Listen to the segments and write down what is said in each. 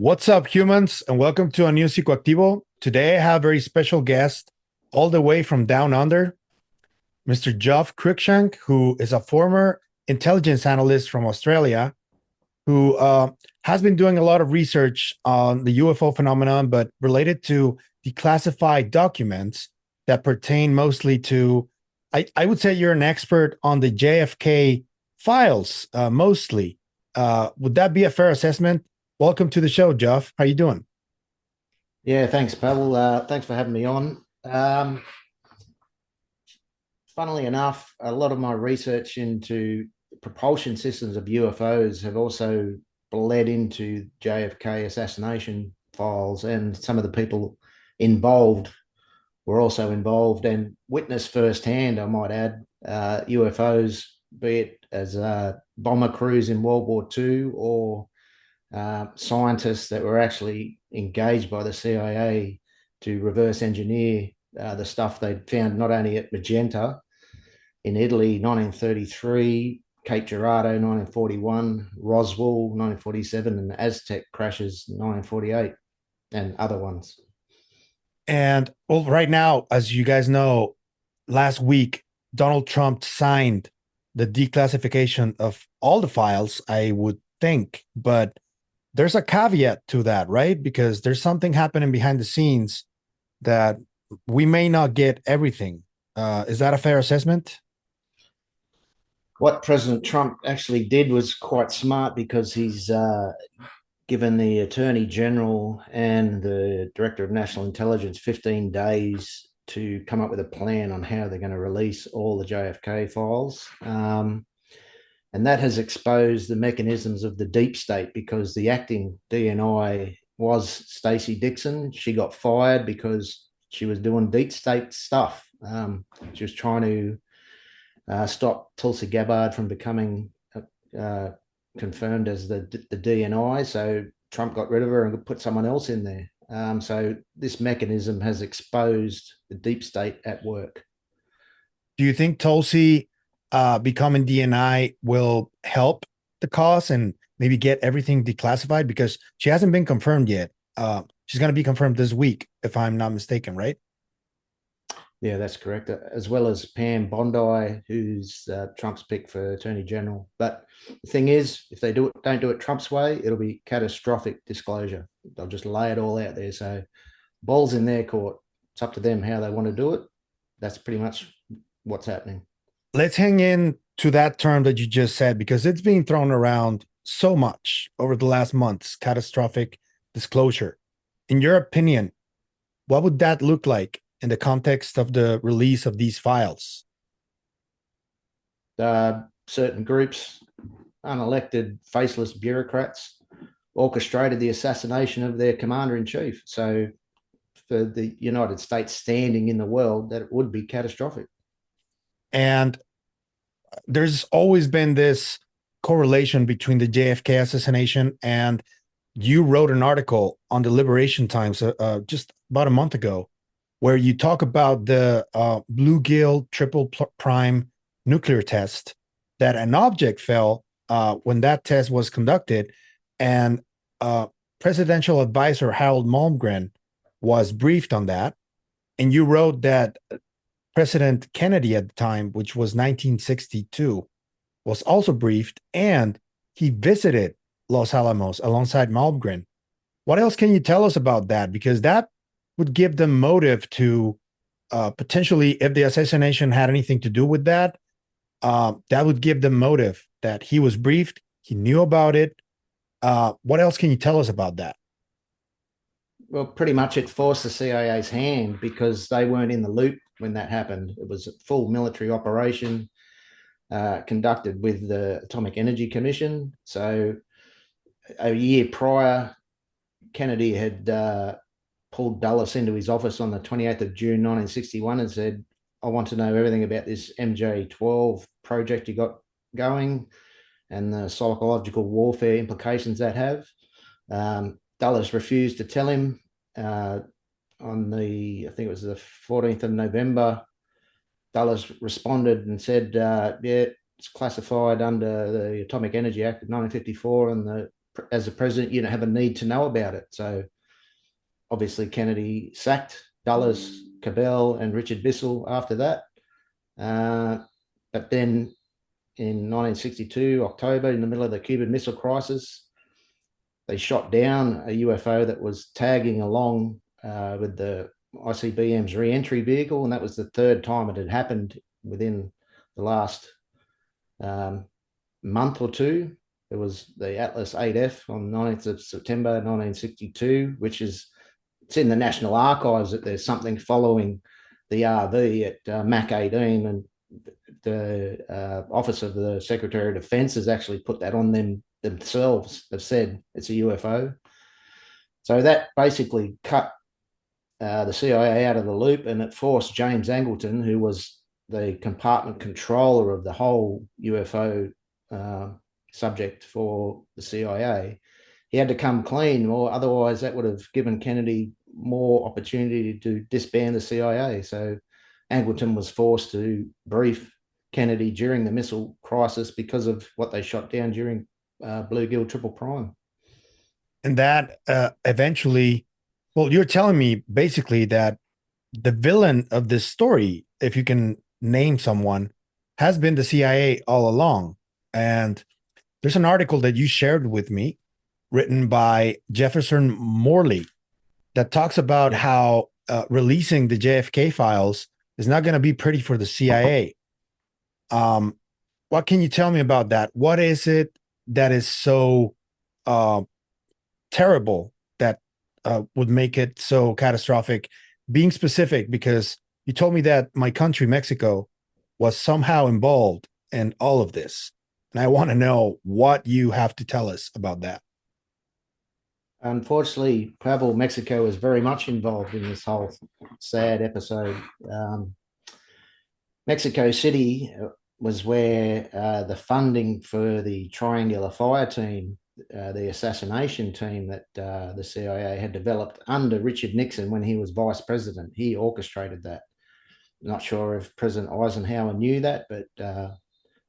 What's up, humans, and welcome to a new Psicoactivo. Today, I have a very special guest, all the way from down under, Mr. Geoff Cruickshank, who is a former intelligence analyst from Australia, who has been doing a lot of research on the UFO phenomenon, but related to declassified documents that pertain mostly to, I would say you're an expert on the JFK files, mostly. Would that be a fair assessment? Welcome to the show, Geoff. How you doing? Yeah, thanks, Pavel. Thanks for having me on. Funnily enough, a lot of my research into propulsion systems of UFOs have also bled into JFK assassination files, and some of the people involved were also involved and witnessed firsthand, I might add, UFOs, be it as bomber crews in World War II or scientists that were actually engaged by the CIA to reverse engineer the stuff they'd found not only at Magenta in Italy, 1933, Cape Girardeau, 1941, Roswell, 1947, and the Aztec crashes, 1948, and other ones. And well, right now, as you guys know, last week, Donald Trump signed the declassification of all the files, I would think, but there's a caveat to that, right? Because there's something happening behind the scenes that we may not get everything. Is that a fair assessment? What President Trump actually did was quite smart, because he's given the Attorney General and the Director of National Intelligence 15 days to come up with a plan on how they're going to release all the JFK files. And that has exposed the mechanisms of the deep state, because the acting DNI was Stacey Dixon. She got fired because she was doing deep state stuff. She was trying to stop Tulsi Gabbard from becoming confirmed as the DNI. So Trump got rid of her and put someone else in there. So this mechanism has exposed the deep state at work. Do you think Tulsi becoming DNI will help the cause and maybe get everything declassified? Because she hasn't been confirmed yet. She's going to be confirmed this week, if I'm not mistaken, right? Yeah, that's correct. As well as Pam Bondi, who's Trump's pick for Attorney General. But the thing is, if they don't do it Trump's way, it'll be catastrophic disclosure. They'll just lay it all out there. So ball's in their court. It's up to them how they want to do it. That's pretty much what's happening. Let's hang in to that term that you just said, because it's being thrown around so much over the last months. Catastrophic disclosure. In your opinion, what would that look like in the context of the release of these files? Certain groups, unelected, faceless bureaucrats, orchestrated the assassination of their commander in chief. So, for the United States standing in the world, that would be catastrophic. And there's always been this correlation between the JFK assassination, and you wrote an article on the Liberation Times just about a month ago, where you talk about the bluegill triple prime nuclear test, that an object fell when that test was conducted, and presidential advisor Harold Malmgren was briefed on that. And you wrote that President Kennedy at the time, which was 1962, was also briefed, and he visited Los Alamos alongside Malmgren. What else can you tell us about that? Because that would give them motive to potentially, if the assassination had anything to do with that, that would give them motive that he was briefed, he knew about it. What else can you tell us about that? Well, pretty much it forced the CIA's hand, because they weren't in the loop when that happened. It was a full military operation conducted with the Atomic Energy Commission. So a year prior, Kennedy had pulled Dulles into his office on the 28th of June 1961 and said, I want to know everything about this MJ-12 project you got going and the psychological warfare implications that have. Dulles refused to tell him. On the, I think it was the 14th of November, Dulles responded and said, yeah, it's classified under the Atomic Energy Act of 1954 and the as a president, you don't have a need to know about it. So obviously Kennedy sacked Dulles, Cabell, and Richard Bissell after that. But then in 1962, October, in the middle of the Cuban Missile Crisis, they shot down a UFO that was tagging along with the ICBM's re-entry vehicle, and that was the third time it had happened within the last month or two. There was the Atlas 8F on 9th of September 1962, which is, it's in the National Archives that there's something following the RV at Mach 18, and the Office of the Secretary of Defense has actually put that on them themselves. They've said it's a UFO. So that basically cut the CIA out of the loop, and it forced James Angleton, who was the compartment controller of the whole UFO subject for the CIA. He had to come clean, or otherwise that would have given Kennedy more opportunity to disband the CIA. So Angleton was forced to brief Kennedy during the missile crisis because of what they shot down during Bluegill Triple Prime. And that eventually, well, you're telling me basically that the villain of this story, if you can name someone, has been the CIA all along. And there's an article that you shared with me written by Jefferson Morley that talks about how releasing the JFK files is not going to be pretty for the CIA. What can you tell me about that? What is it that is so terrible that would make it so catastrophic? Being specific, because you told me that my country, Mexico, was somehow involved in all of this. And I want to know what you have to tell us about that. Unfortunately, Pueblo, Mexico is very much involved in this whole sad episode. Mexico City was where the funding for the Triangular Fire Team, the assassination team that the CIA had developed under Richard Nixon when he was vice president. He orchestrated that. Not sure if President Eisenhower knew that, but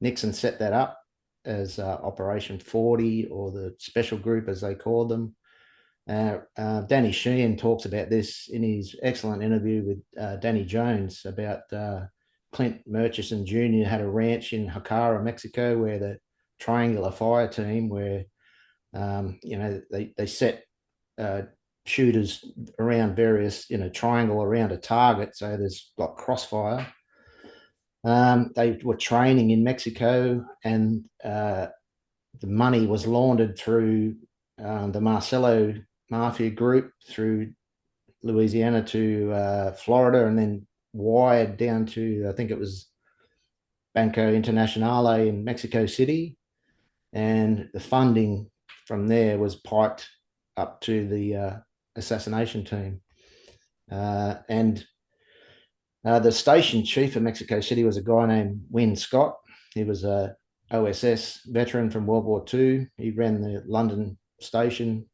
Nixon set that up as Operation 40, or the special group as they called them. Danny Sheehan talks about this in his excellent interview with Danny Jones about Clint Murchison Jr. had a ranch in Jacara, Mexico, where the Triangular Fire Team, where they set shooters around various, triangle around a target, so there's like crossfire. They were training in Mexico, and the money was laundered through the Marcelo Mafia group through Louisiana to Florida, and then wired down to, I think it was Banco Internacional in Mexico City. And the funding from there was piped up to the assassination team. And the station chief of Mexico City was a guy named Wynne Scott. He was a OSS veteran from World War II. He ran the London station.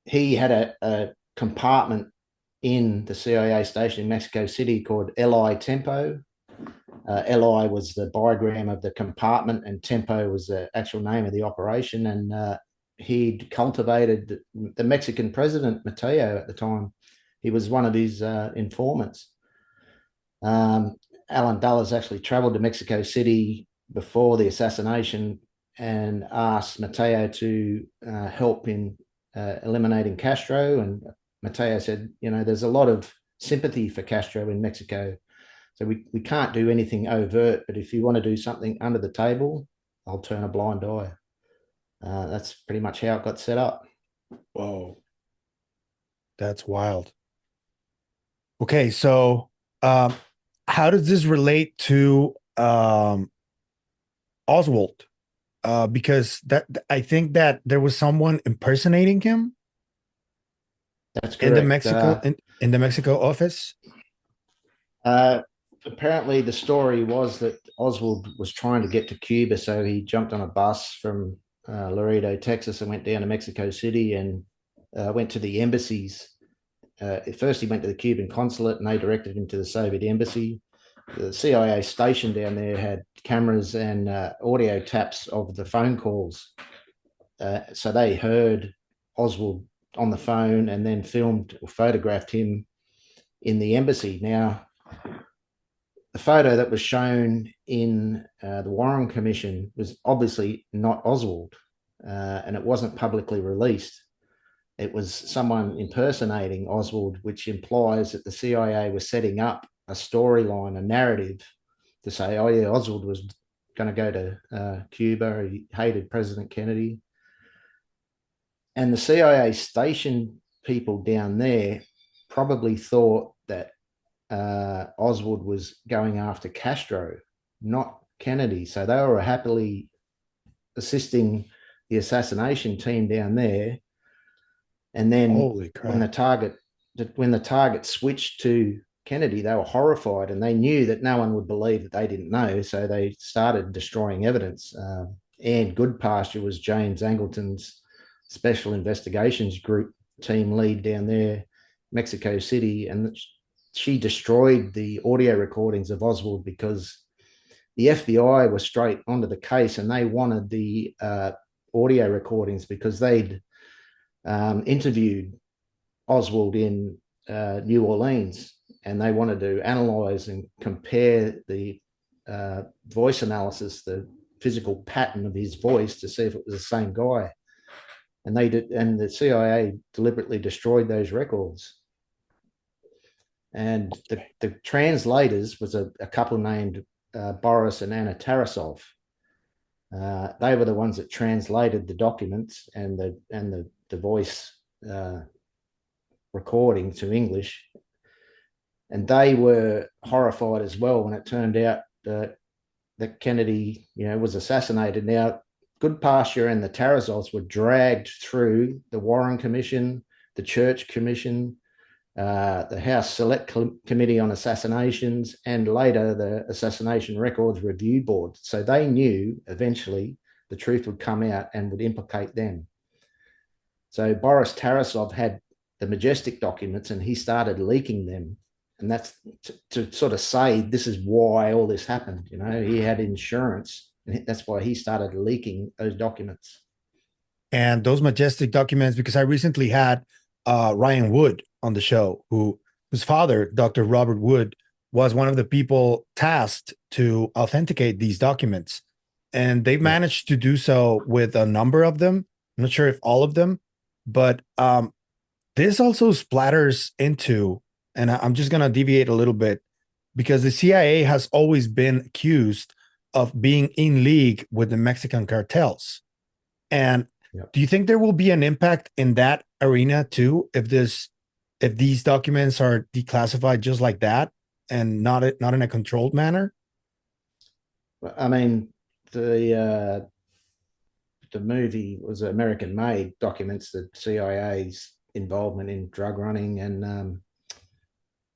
He had a compartment in the CIA station in Mexico City called LI Tempo. LI was the bigram of the compartment, and Tempo was the actual name of the operation. And he'd cultivated the Mexican president, Mateo, at the time. He was one of his informants. Alan Dulles actually traveled to Mexico City before the assassination and asked Mateo to help in eliminating Castro. And Mateo said, there's a lot of sympathy for Castro in Mexico. So we can't do anything overt, but if you want to do something under the table, I'll turn a blind eye. That's pretty much how it got set up. Whoa. That's wild. Okay, so how does this relate to Oswald? Because that I think that there was someone impersonating him. That's correct. In the Mexico in the Mexico office. Apparently, the story was that Oswald was trying to get to Cuba, so he jumped on a bus from Laredo, Texas, and went down to Mexico City and went to the embassies. At first, he went to the Cuban consulate, and they directed him to the Soviet embassy. the CIA station down there had cameras and audio taps of the phone calls. So they heard Oswald on the phone and then filmed or photographed him in the embassy. Now, the photo that was shown in the Warren Commission was obviously not Oswald, and it wasn't publicly released. It was someone impersonating Oswald, which implies that the CIA was setting up a storyline, a narrative to say, oh yeah, Oswald was going to go to Cuba. He hated President Kennedy. And the CIA station people down there probably thought that Oswald was going after Castro, not Kennedy. So they were happily assisting the assassination team down there. And then when the target switched to Kennedy, they were horrified, and they knew that no one would believe that they didn't know. So they started destroying evidence. Anne Goodpasture was James Angleton's Special Investigations Group team lead down there, Mexico City, and she destroyed the audio recordings of Oswald because the FBI was straight onto the case, and they wanted the audio recordings because they'd interviewed Oswald in New Orleans, and they wanted to analyze and compare the voice analysis, the physical pattern of his voice, to see if it was the same guy. And they did, and the CIA deliberately destroyed those records. And the translators was a couple named Boris and Anna Tarasov. They were the ones that translated the documents and the voice recording to English. And they were horrified as well when it turned out that Kennedy, was assassinated. Now, Goodpasture and the Tarasovs were dragged through the Warren Commission, the Church Commission, the House Select Committee on Assassinations, and later the Assassination Records Review Board. So they knew eventually the truth would come out and would implicate them. So Boris Tarasov had the Majestic documents, and he started leaking them. And that's to sort of say, this is why all this happened. He had insurance, and that's why he started leaking those documents. And those Majestic documents, because I recently had Ryan Wood on the show, whose father, Dr. Robert Wood, was one of the people tasked to authenticate these documents. And they managed to do so with a number of them. I'm not sure if all of them, but this also splatters into, and I'm just going to deviate a little bit, because the CIA has always been accused of being in league with the Mexican cartels. And do you think there will be an impact in that arena too, if these documents are declassified just like that and not in a controlled manner? I mean, the movie was American-made, documents the CIA's involvement in drug running and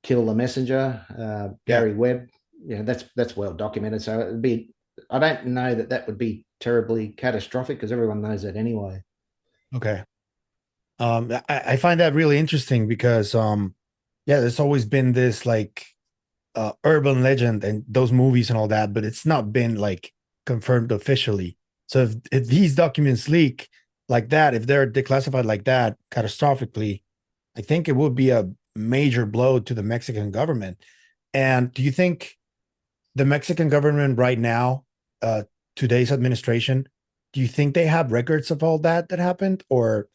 Kill the Messenger, Gary Webb. That's well documented. So it'd be, I don't know that would be terribly catastrophic, because everyone knows that anyway. Okay. I find that really interesting because there's always been this like urban legend and those movies and all that, but it's not been like confirmed officially. So if these documents leak like that, if they're declassified like that catastrophically, I think it would be a major blow to the Mexican government. And do you think the Mexican government right now, today's administration, do you think they have records of all that happened, or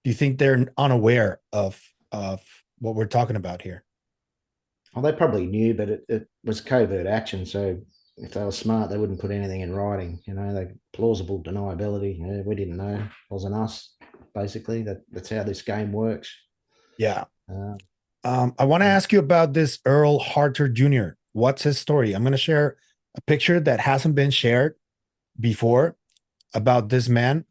do you think they're unaware of what we're talking about here? Well, they probably knew, but it was covert action. So if they were smart, they wouldn't put anything in writing. They plausible deniability. We didn't know. It wasn't us. Basically, that's how this game works. Yeah. I want to ask you about this Earl Harter Jr. What's his story? I'm going to share a picture that hasn't been shared before about this man.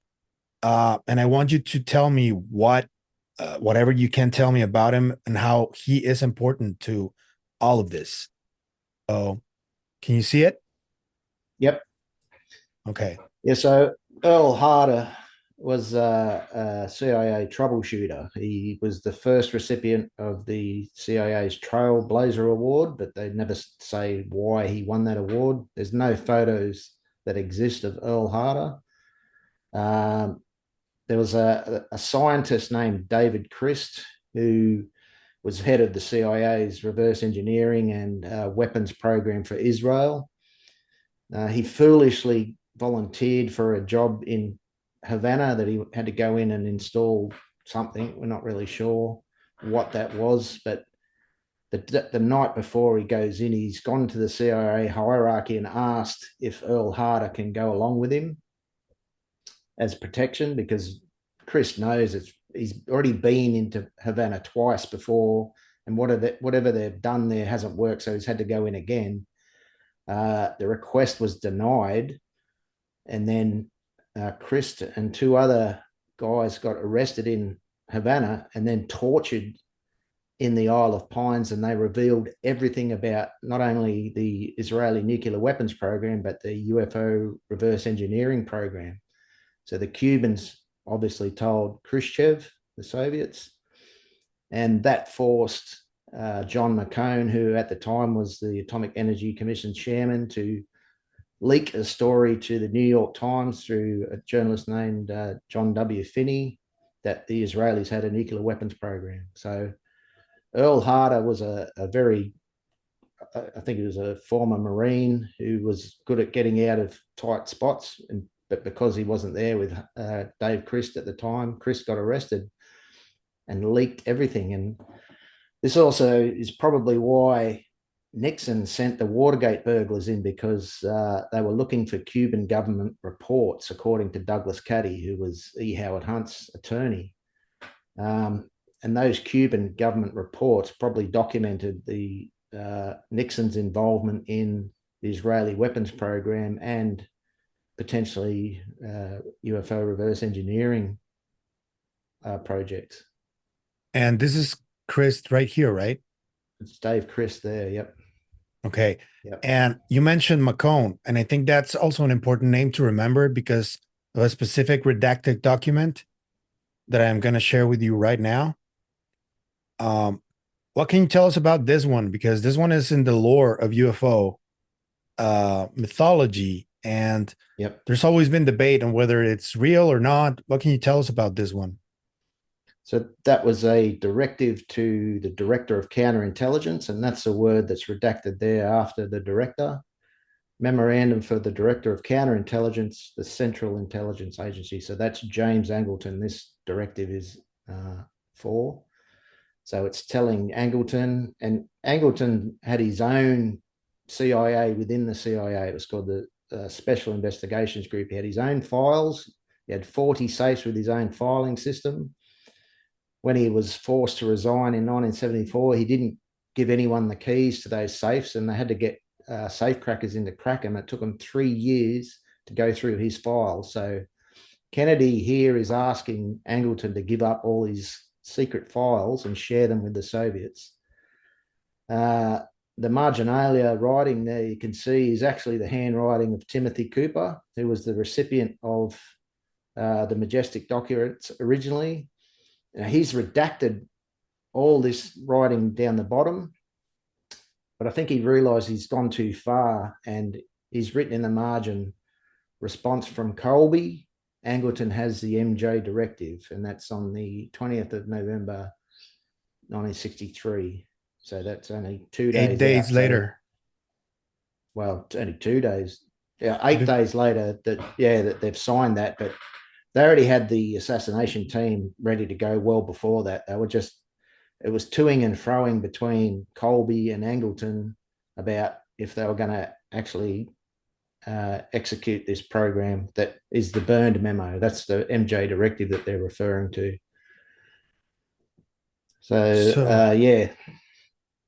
And I want you to tell me whatever you can tell me about him and how he is important to all of this. Oh, can you see it? Yep. Okay. Yeah. So Earl Harter was a CIA troubleshooter. He was the first recipient of the CIA's Trailblazer Award, but they never say why he won that award. There's no photos that exist of Earl Harder. There was a scientist named David Christ who was head of the CIA's reverse engineering and weapons program for Israel. He foolishly volunteered for a job in Havana that he had to go in and install something. We're not really sure what that was, but the night before he goes in, he's gone to the CIA hierarchy and asked if Earl Harder can go along with him as protection, because Chris knows he's already been into Havana twice before, and whatever they've done there hasn't worked, so he's had to go in again. The request was denied, and then Chris and two other guys got arrested in Havana and then tortured in the Isle of Pines, and they revealed everything about not only the Israeli nuclear weapons program, but the UFO reverse engineering program. So the Cubans obviously told Khrushchev, the Soviets, and that forced John McCone, who at the time was the Atomic Energy Commission chairman, to leak a story to the New York Times through a journalist named John W. Finney that the Israelis had a nuclear weapons program. So Earl Harder was I think he was a former Marine who was good at getting out of tight spots, but because he wasn't there with Dave Christ at the time, Christ got arrested and leaked everything. And this also is probably why Nixon sent the Watergate burglars in, because they were looking for Cuban government reports, according to Douglas Caddy, who was E. Howard Hunt's attorney. And those Cuban government reports probably documented the Nixon's involvement in the Israeli weapons program and potentially UFO reverse engineering projects. And this is Chris right here, right? It's Dave Christ there. Yep. Okay. Yep. And you mentioned McCone, and I think that's also an important name to remember because of a specific redacted document that I'm going to share with you right now. What can you tell us about this one? Because this one is in the lore of UFO mythology, and Yep. there's always been debate on whether it's real or not. What can you tell us about this one? So that was a directive to the Director of Counterintelligence, and that's a word that's redacted there after the Director. Memorandum for the Director of Counterintelligence, the Central Intelligence Agency. So that's James Angleton this directive is for. So it's telling Angleton, and Angleton had his own CIA within the CIA. It was called the Special Investigations Group. He had his own files. He had 40 safes with his own filing system. When he was forced to resign in 1974, he didn't give anyone the keys to those safes, and they had to get safe crackers in to crack them. It took them 3 years to go through his files. So Kennedy here is asking Angleton to give up all his secret files and share them with the Soviets. The marginalia writing there you can see is actually the handwriting of Timothy Cooper, who was the recipient of the Majestic documents originally. Now, he's redacted all this writing down the bottom, but I think he realised he's gone too far, and he's written in the margin, response from Colby. Angleton has the MJ directive, and that's on the 20th of November, 1963. So that's only 2 days. 8 days later. Well, it's only 2 days. Yeah, 8 days later that they've signed that, but they already had the assassination team ready to go well before that. They were just, it was toing and froing between Colby and Angleton about if they were going to actually execute this program that is the burned memo. That's the MJ directive that they're referring to. So yeah.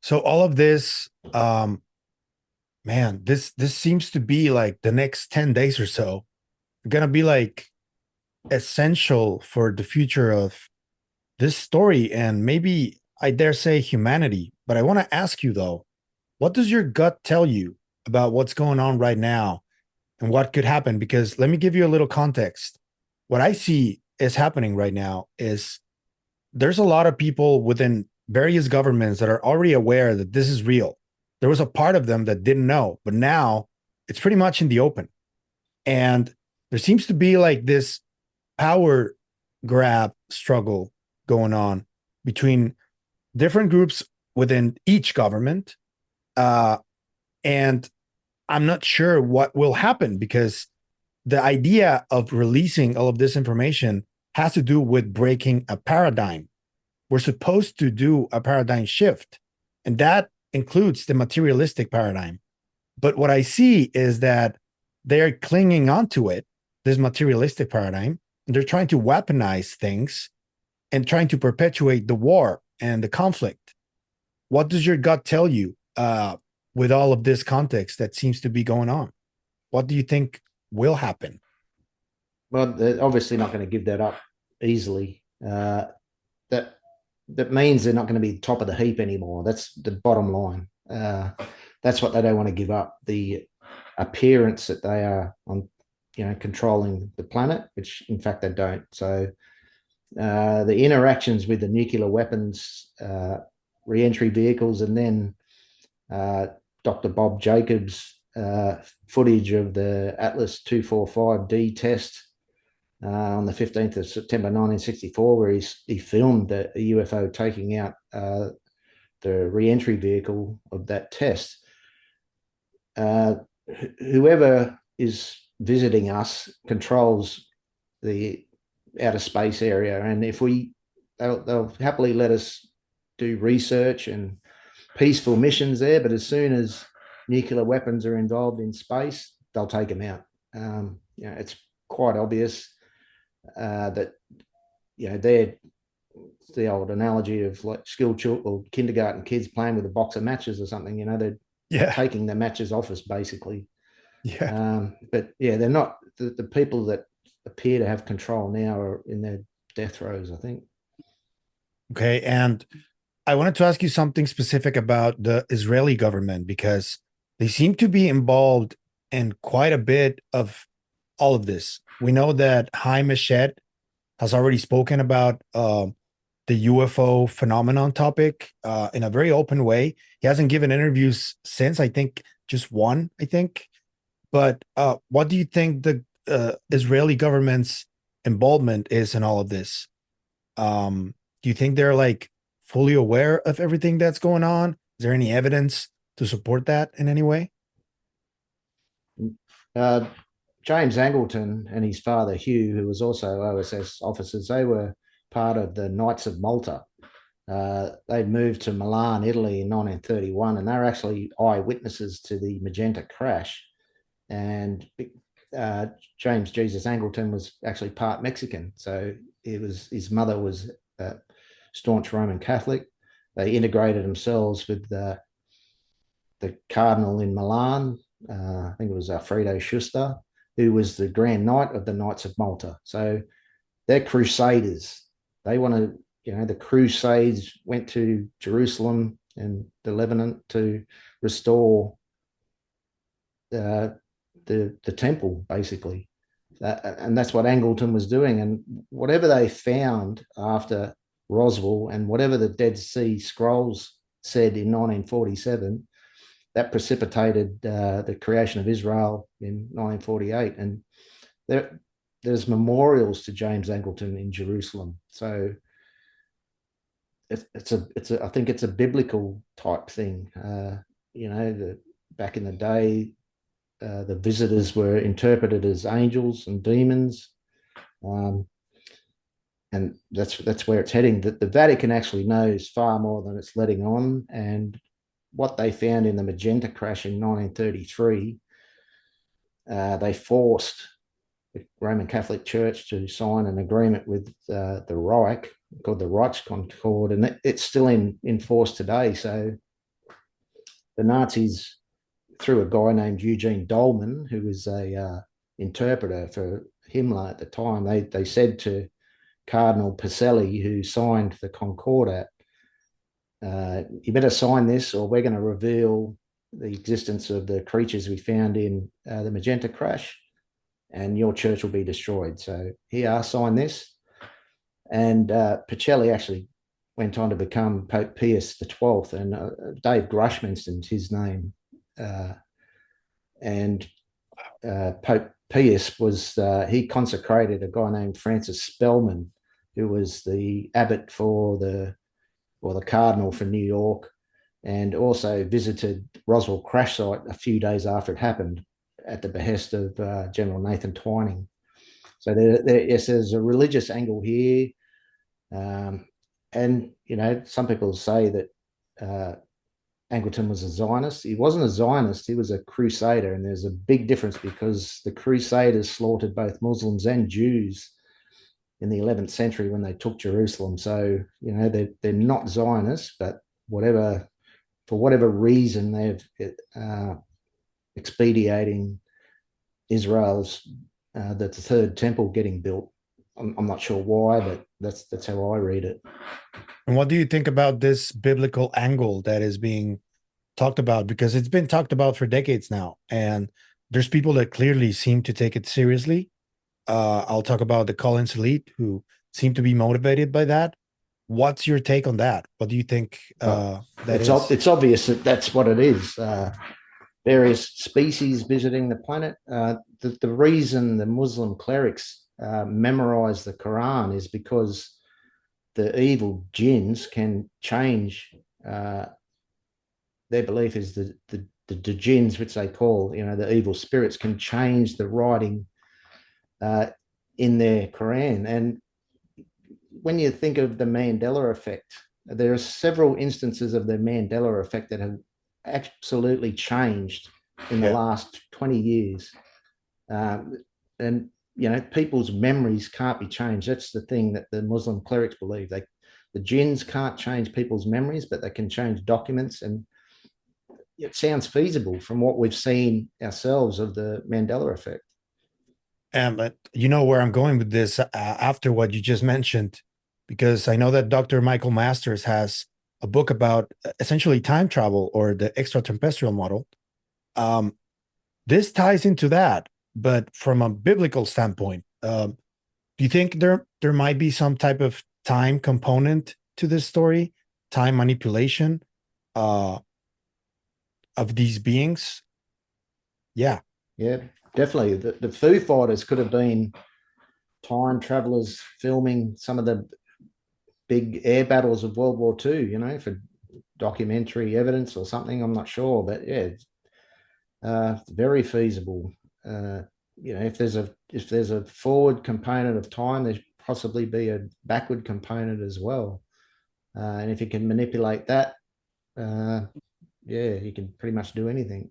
So all of this, man, this seems to be like the next 10 days or so gonna be like essential for the future of this story and maybe I dare say humanity. But I want to ask you though, what does your gut tell you about what's going on right now and what could happen? Because let me give you a little context. What I see is happening right now is there's a lot of people within various governments that are already aware that this is real. There was a part of them that didn't know, but now it's pretty much in the open. And there seems to be like this power grab struggle going on between different groups within each government. And I'm not sure what will happen because the idea of releasing all of this information has to do with breaking a paradigm. We're supposed to do a paradigm shift, and that includes the materialistic paradigm. But what I see is that they're clinging onto it, this materialistic paradigm, and they're trying to weaponize things and trying to perpetuate the war and the conflict. What does your gut tell you with all of this context that seems to be going on? What do you think will happen? Well, they're obviously not going to give that up easily. That means they're not going to be top of the heap anymore. That's the bottom line. That's what they don't want to give up, the appearance that they are on, controlling the planet, which in fact they don't. So the interactions with the nuclear weapons, re-entry vehicles, and then Dr. Bob Jacobs' footage of the Atlas 245D test on the 15th of September 1964, where he filmed a UFO taking out the re-entry vehicle of that test. Whoever is visiting us controls the outer space area, and if they'll happily let us do research and peaceful missions there, but as soon as nuclear weapons are involved in space, they'll take them out. It's quite obvious that they're the old analogy of like school children or kindergarten kids playing with a box of matches or something. They're taking the matches off us basically. But they're not the people that appear to have control now are in their death throes, I think. Okay, and I wanted to ask you something specific about the Israeli government because they seem to be involved in quite a bit of all of this. We know that Haim Eshed has already spoken about the UFO phenomenon topic in a very open way. He hasn't given interviews since, I think, just one, I think. But what do you think the Israeli government's involvement is in all of this? Do you think they're like fully aware of everything that's going on? Is there any evidence to support that in any way? James Angleton and his father Hugh, who was also OSS officers, they were part of the Knights of Malta. They moved to Milan, Italy in 1931, and they were actually eyewitnesses to the Magenta crash. And James Jesus Angleton was actually part Mexican, so his mother was staunch Roman Catholic. They integrated themselves with the cardinal in Milan. I think it was Alfredo Schuster, who was the Grand Knight of the Knights of Malta. So they're crusaders. They want to, the Crusades went to Jerusalem and the Lebanon to restore the temple, basically. And that's what Angleton was doing. And whatever they found after Roswell and whatever the Dead Sea Scrolls said in 1947, that precipitated the creation of Israel in 1948. And there's memorials to James Angleton in Jerusalem. So I think it's a biblical type thing. Back in the day, the visitors were interpreted as angels and demons. And that's where it's heading. That the Vatican actually knows far more than it's letting on. And what they found in the Magenta crash in 1933, they forced the Roman Catholic Church to sign an agreement with the Reich, called the Reichskoncord, and it's still in force today. So the Nazis, through a guy named Eugene Dolman, who was a interpreter for Himmler at the time, they said to Cardinal Pacelli, who signed the Concordat, you better sign this or we're going to reveal the existence of the creatures we found in the Magenta crash and your church will be destroyed. So here, sign this. And Pacelli actually went on to become Pope Pius XII, and Dave Grush mentioned his name. And Pope Pius was, he consecrated a guy named Francis Spellman, who was the abbot for the cardinal for New York, and also visited Roswell crash site a few days after it happened at the behest of General Nathan Twining. So yes, there's a religious angle here. And, some people say that Angleton was a Zionist. He wasn't a Zionist, he was a crusader. And there's a big difference because the crusaders slaughtered both Muslims and Jews in the 11th century when they took Jerusalem. So, they're not Zionists, but for whatever reason, they've expediting Israel's the third temple getting built. I'm not sure why, but that's how I read it. And what do you think about this biblical angle that is being talked about? Because it's been talked about for decades now, and there's people that clearly seem to take it seriously. I'll talk about the Collins elite who seem to be motivated by that. What's your take on that? What do you think It's obvious that that's what it is. Various species visiting the planet. The reason the Muslim clerics memorize the Quran is because the evil jinns can change. Their belief is that the jinns, which they call, the evil spirits, can change the writing in their Quran. And when you think of the Mandela effect, there are several instances of the Mandela effect that have absolutely changed in the last 20 years. And, people's memories can't be changed. That's the thing that the Muslim clerics believe. The jinns can't change people's memories, but they can change documents. And it sounds feasible from what we've seen ourselves of the Mandela effect. But you know where I'm going with this after what you just mentioned, because I know that Dr. Michael Masters has a book about essentially time travel or the extraterrestrial model. This ties into that, but from a biblical standpoint, do you think there might be some type of time component to this story, time manipulation of these beings? Yeah, definitely. The Foo Fighters could have been time travelers filming some of the big air battles of World War II, for documentary evidence or something. I'm not sure, but yeah, it's very feasible. If there's a forward component of time, there possibly be a backward component as well. And if you can manipulate that, you can pretty much do anything.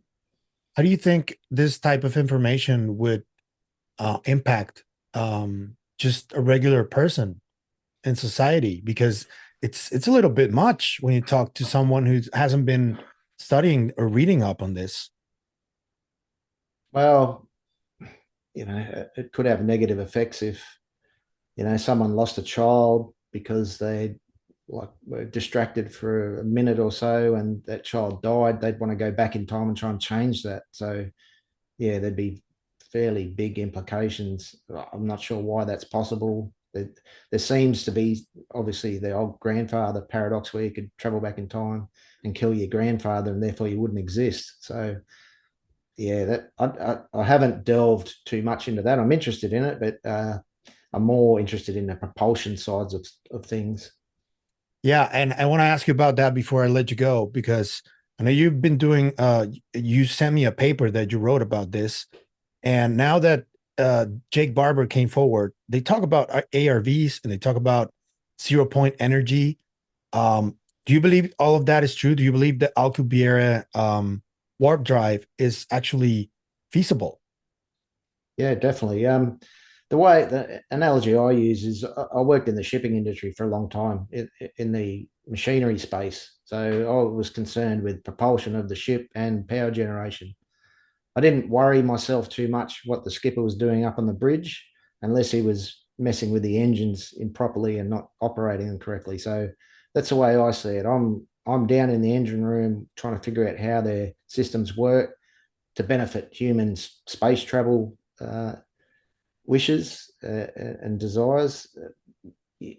How do you think this type of information would impact just a regular person in society? Because it's a little bit much when you talk to someone who hasn't been studying or reading up on this. Well, it could have negative effects if, someone lost a child because they were distracted for a minute or so and that child died. They'd want to go back in time and try and change that. So yeah, there'd be fairly big implications. I'm not sure why that's possible. There seems to be obviously the old grandfather paradox where you could travel back in time and kill your grandfather and therefore you wouldn't exist. So yeah, that I haven't delved too much into that. I'm interested in it, but I'm more interested in the propulsion sides of things. Yeah, and I want to ask you about that before I let you go, because I know you've been doing you sent me a paper that you wrote about this. And now that Jake Barber came forward, they talk about ARVs and they talk about 0 point energy. Do you believe all of that is true? Do you believe that Alcubierre warp drive is actually feasible? Yeah, definitely. The analogy I use is I worked in the shipping industry for a long time in the machinery space. So I was concerned with propulsion of the ship and power generation. I didn't worry myself too much what the skipper was doing up on the bridge, unless he was messing with the engines improperly and not operating them correctly. So that's the way I see it. I'm down in the engine room trying to figure out how their systems work to benefit humans' space travel wishes and desires.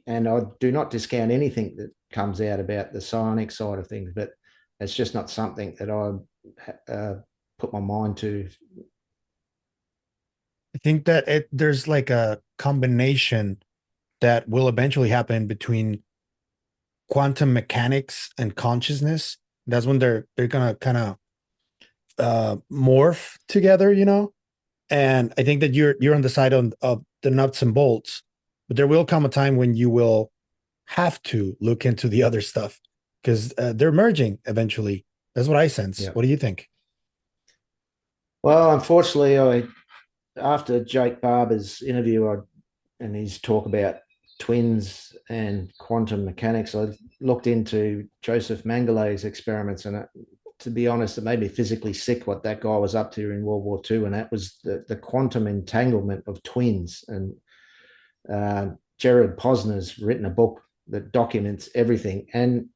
and I do not discount anything that comes out about the psionic side of things, but it's just not something that I put my mind to. I think that there's like a combination that will eventually happen between quantum mechanics and consciousness. That's when they're gonna kind of morph together, you know. And I think that you're on the side of the nuts and bolts, but there will come a time when you will have to look into the other stuff because they're merging eventually. That's what I sense. Yeah. What do you think? Well, unfortunately, after Jake Barber's interview and his talk about twins and quantum mechanics, I looked into Joseph Mengelé's experiments, and to be honest, it made me physically sick what that guy was up to in World War II, and that was the quantum entanglement of twins. And Jared Posner's written a book that documents everything. And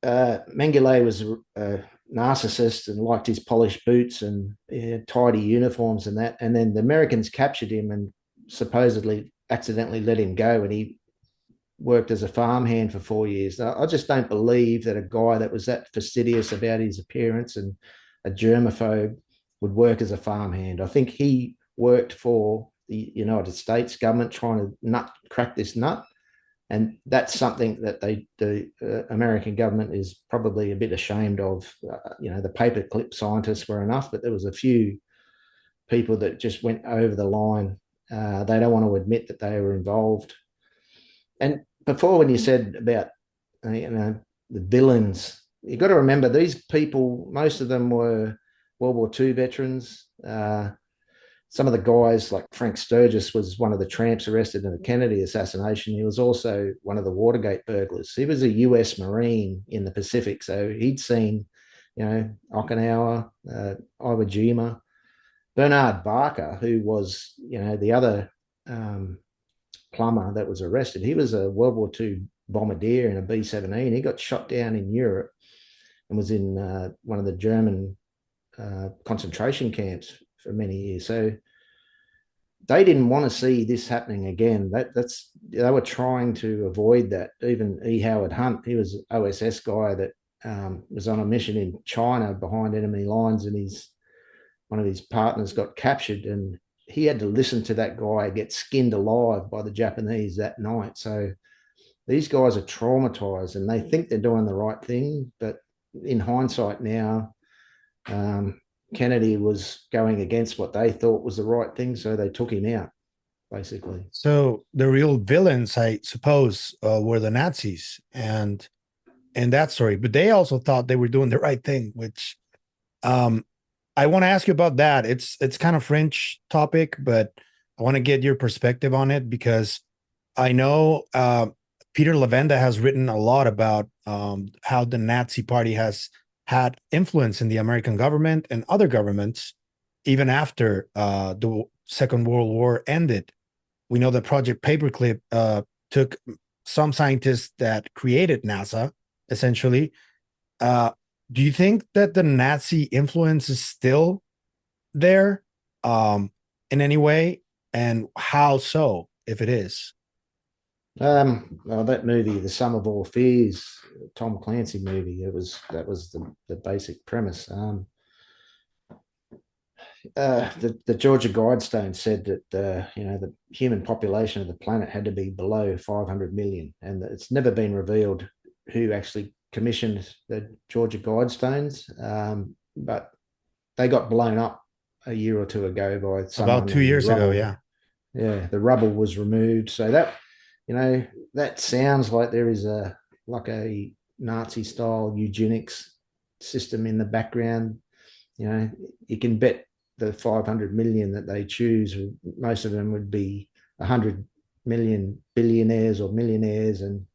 Mengele was a narcissist and liked his polished boots and tidy uniforms and that. And then the Americans captured him and supposedly accidentally let him go. And he worked as a farmhand for 4 years. I just don't believe that a guy that was that fastidious about his appearance and a germaphobe would work as a farmhand. I think he worked for the United States government trying to crack this nut. And that's something that the American government is probably a bit ashamed of. The paperclip scientists were enough, but there was a few people that just went over the line. They don't want to admit that they were involved. And before, when you said about the villains, you got to remember these people. Most of them were World War II veterans. Some of the guys, like Frank Sturgis, was one of the tramps arrested in the Kennedy assassination. He was also one of the Watergate burglars. He was a US Marine in the Pacific, so he'd seen, Okinawa, Iwo Jima. Bernard Barker, who was, the other plumber that was arrested, he was a World War II bombardier in a B-17. He got shot down in Europe and was in one of the German concentration camps for many years. So they didn't want to see this happening again. They were trying to avoid that. Even E. Howard Hunt, he was an OSS guy that was on a mission in China behind enemy lines, and one of his partners got captured, and he had to listen to that guy get skinned alive by the Japanese that night. So these guys are traumatized, and they think they're doing the right thing, but in hindsight now, Kennedy was going against what they thought was the right thing, so they took him out, basically. So the real villains, I suppose, were the Nazis and that story, but they also thought they were doing the right thing, which I want to ask you about that. It's kind of French topic, but I want to get your perspective on it because I know Peter Levenda has written a lot about how the Nazi Party has had influence in the American government and other governments, even after the Second World War ended. We know that Project Paperclip took some scientists that created NASA, essentially. Do you think that the Nazi influence is still there in any way? And how so, if it is? Well, that movie, The Sum of All Fears, Tom Clancy movie, that was the basic premise. The Georgia Guidestone said that the human population of the planet had to be below 500 million, and it's never been revealed who actually commissioned the Georgia Guidestones, but they got blown up a year or two ago by someone. About 2 years ago, yeah. Yeah, the rubble was removed, so that sounds like there is a Nazi style eugenics system in the background. You can bet the 500 million that they choose, most of them would be 100 million billionaires or millionaires and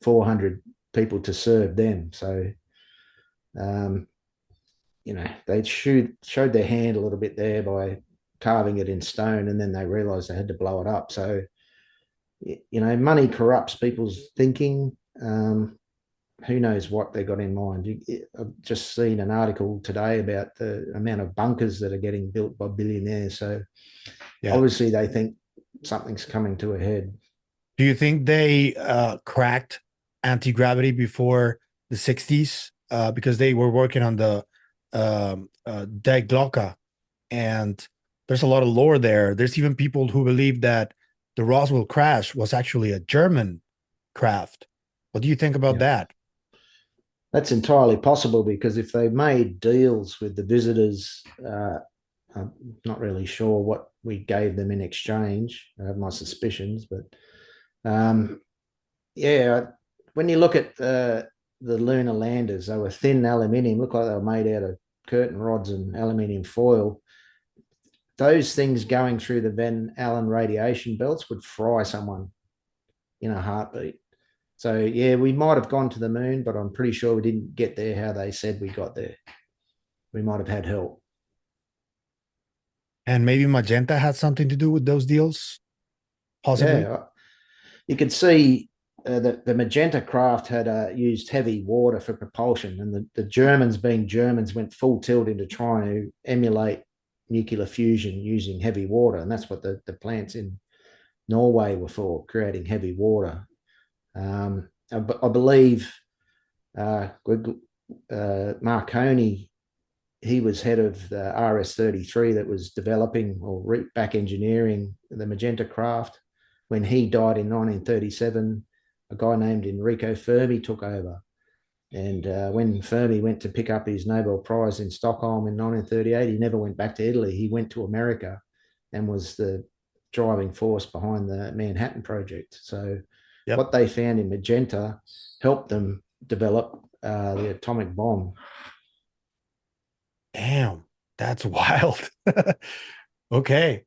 400 people to serve them. So, they showed their hand a little bit there by carving it in stone, and then they realized they had to blow it up. So, money corrupts people's thinking. Who knows what they got in mind? I've just seen an article today about the amount of bunkers that are getting built by billionaires. So obviously they think something's coming to a head. Do you think they cracked anti-gravity before the 60s? Because they were working on the Die Glocke, and there's a lot of lore there. There's even people who believe that the Roswell crash was actually a German craft. What do you think about Yeah. that? That's entirely possible because if they made deals with the visitors, I'm not really sure what we gave them in exchange. I have my suspicions, but yeah, when you look at the lunar landers, they were thin aluminium, looked like they were made out of curtain rods and aluminium foil. Those things going through the Van Allen radiation belts would fry someone in a heartbeat. So yeah, we might have gone to the moon, but I'm pretty sure we didn't get there how they said we got there. We might have had help. And maybe Magenta had something to do with those deals, possibly. Yeah, you could see that the Magenta craft had used heavy water for propulsion, and the Germans, being Germans, went full tilt into trying to emulate nuclear fusion using heavy water, and that's what the plants in Norway were for, creating heavy water. I believe Marconi, he was head of the RS-33 that was developing or back engineering the Magenta craft. When he died in 1937, a guy named Enrico Fermi took over. And when Fermi went to pick up his Nobel Prize in Stockholm in 1938, he never went back to Italy. He went to America and was the driving force behind the Manhattan Project. So Yep. what they found in Magenta helped them develop the atomic bomb. Damn, that's wild. Okay.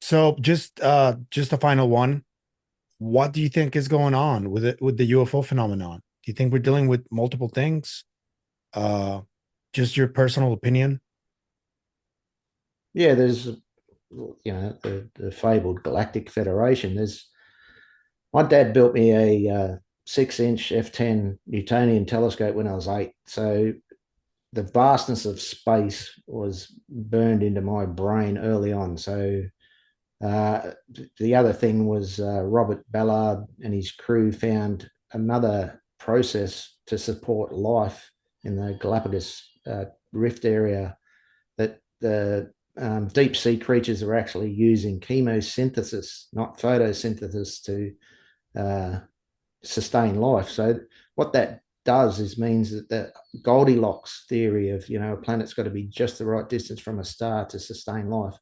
So just a final one. What do you think is going on with it with the UFO phenomenon? Do you think we're dealing with multiple things? Uh just your personal opinion? Yeah, there's the fabled Galactic Federation. There's My dad built me a 6-inch F10 Newtonian telescope when I was 8. So the vastness of space was burned into my brain early on. So uh, the other thing was Robert Ballard and his crew found another process to support life in the Galapagos Rift area, that the deep sea creatures are actually using chemosynthesis, not photosynthesis, to uh, sustain life. So what that does is means that the Goldilocks theory of a planet's got to be just the right distance from a star to sustain life,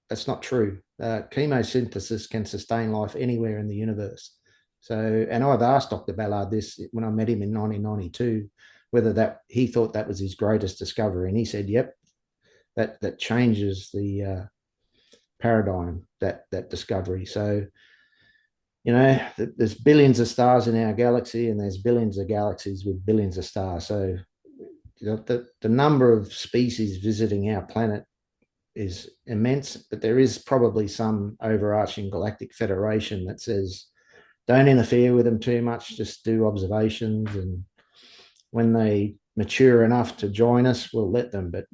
that's not true. Chemosynthesis can sustain life anywhere in the universe. So, and I've asked Dr. Ballard this when I met him in 1992, whether that he thought that was his greatest discovery, and he said, "Yep, that changes the paradigm, that discovery." So, there's billions of stars in our galaxy, and there's billions of galaxies with billions of stars. So, the number of species visiting our planet is immense, but there is probably some overarching galactic federation that says, don't interfere with them too much, just do observations. And when they mature enough to join us, we'll let them. But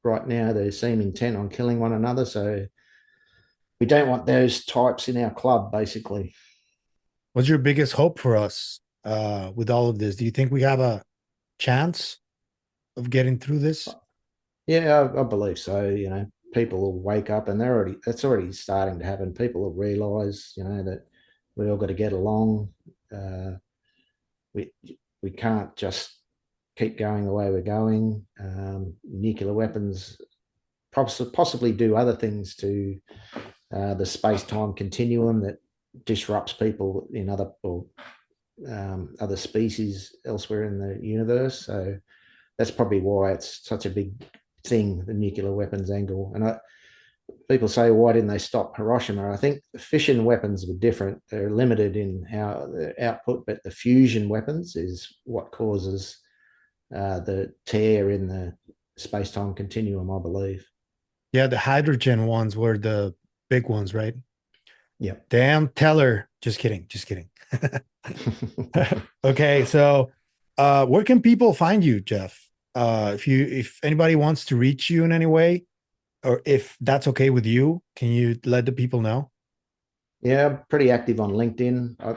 right now, they seem intent on killing one another. So we don't want those types in our club, basically. What's your biggest hope for us with all of this? Do you think we have a chance of getting through this? Yeah, I believe so. People will wake up, and that's already starting to happen. People will realize, that we all got to get along. We we can't just keep going the way we're going. Nuclear weapons possibly do other things to the space-time continuum that disrupts people in other species elsewhere in the universe. So that's probably why it's such a big thing, the nuclear weapons angle. And people say, why didn't they stop Hiroshima? I think the fission weapons were different. They're limited in how the output, but the fusion weapons is what causes the tear in the space-time continuum, I believe. Yeah, the hydrogen ones were the big ones, right? Yeah. Damn Teller. Just kidding. Just kidding. Okay, so where can people find you, Geoff? If anybody wants to reach you in any way, or if that's okay with you, can you let the people know? Yeah, I'm pretty active on LinkedIn.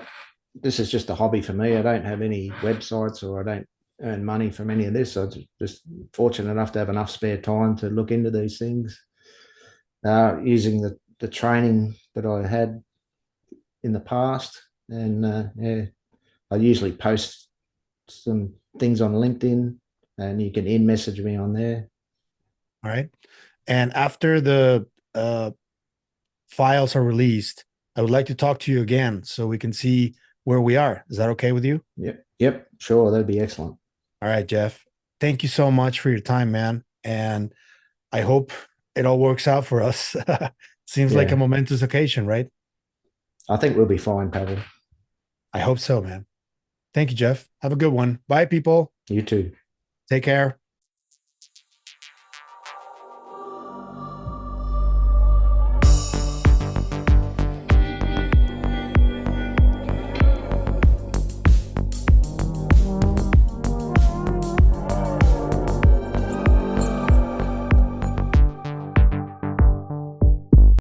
This is just a hobby for me. I don't have any websites, or I don't earn money from any of this. I'm just fortunate enough to have enough spare time to look into these things, using the training that I had in the past. And yeah, I usually post some things on LinkedIn, and you can in message me on there. All right. And after the uh, files are released, I would like to talk to you again so we can see where we are. Is that okay with you? Yep, sure, that'd be excellent. All right, Jeff. Thank you so much for your time, man. And I hope it all works out for us. Seems like a Yeah, momentous occasion, right? I think we'll be fine, Pavel. I hope so, man. Thank you, Jeff. Have a good one. Bye, people. You too. Take care.